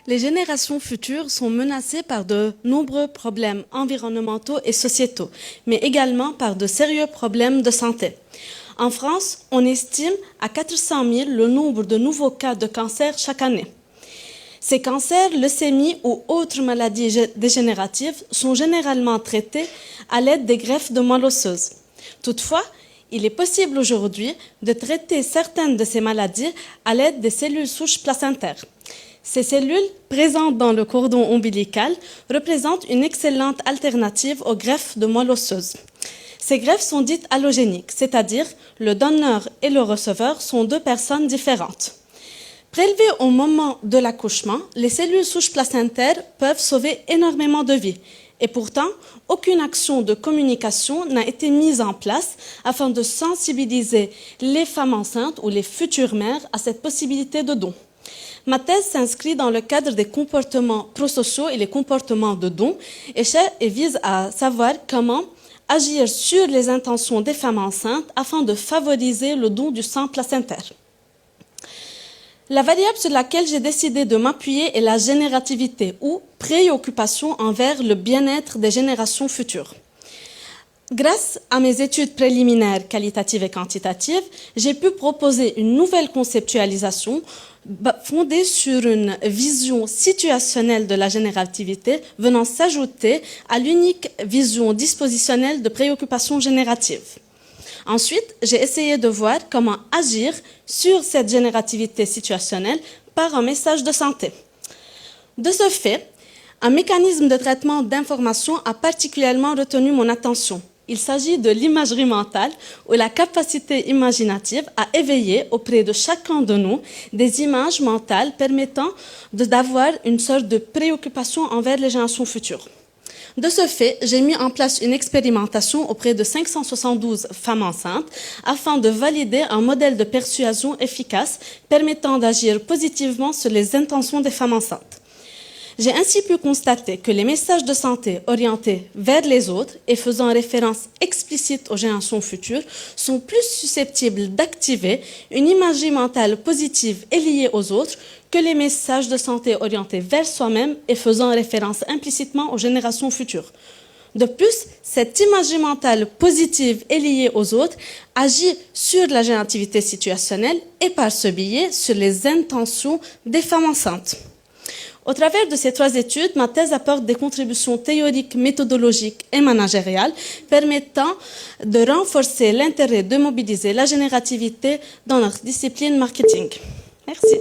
Les générations futures sont menacées par de nombreux problèmes environnementaux et sociétaux, mais également par de sérieux problèmes de santé. En France, on estime à 400 000 le nombre de nouveaux cas de cancer chaque année. Ces cancers, leucémies ou autres maladies dégénératives sont généralement traités à l'aide des greffes de moelle osseuse. Toutefois, il est possible aujourd'hui de traiter certaines de ces maladies à l'aide des cellules souches placentaires. Ces cellules, présentes dans le cordon ombilical, représentent une excellente alternative aux greffes de moelle osseuse. Ces greffes sont dites allogéniques, c'est-à-dire le donneur et le receveur sont deux personnes différentes. Prélevées au moment de l'accouchement, les cellules souches placentaires peuvent sauver énormément de vies. Et pourtant, aucune action de communication n'a été mise en place afin de sensibiliser les femmes enceintes ou les futures mères à cette possibilité de don. Ma thèse s'inscrit dans le cadre des comportements prosociaux et les comportements de don et vise à savoir comment agir sur les intentions des femmes enceintes afin de favoriser le don du sang placentaire. La variable sur laquelle j'ai décidé de m'appuyer est la générativité ou préoccupation envers le bien-être des générations futures. Grâce à mes études préliminaires qualitatives et quantitatives, j'ai pu proposer une nouvelle conceptualisation fondée sur une vision situationnelle de la générativité venant s'ajouter à l'unique vision dispositionnelle de préoccupation générative. Ensuite, j'ai essayé de voir comment agir sur cette générativité situationnelle par un message de santé. De ce fait, un mécanisme de traitement d'information a particulièrement retenu mon attention. Il s'agit de l'imagerie mentale ou la capacité imaginative à éveiller auprès de chacun de nous des images mentales permettant d'avoir une sorte de préoccupation envers les générations futures. De ce fait, j'ai mis en place une expérimentation auprès de 572 femmes enceintes afin de valider un modèle de persuasion efficace permettant d'agir positivement sur les intentions des femmes enceintes. J'ai ainsi pu constater que les messages de santé orientés vers les autres et faisant référence explicite aux générations futures sont plus susceptibles d'activer une imagerie mentale positive et liée aux autres que les messages de santé orientés vers soi-même et faisant référence implicitement aux générations futures. De plus, cette imagerie mentale positive et liée aux autres agit sur la générativité situationnelle et par ce biais sur les intentions des femmes enceintes. Au travers de ces trois études, ma thèse apporte des contributions théoriques, méthodologiques et managériales permettant de renforcer l'intérêt de mobiliser la générativité dans notre discipline marketing. Merci.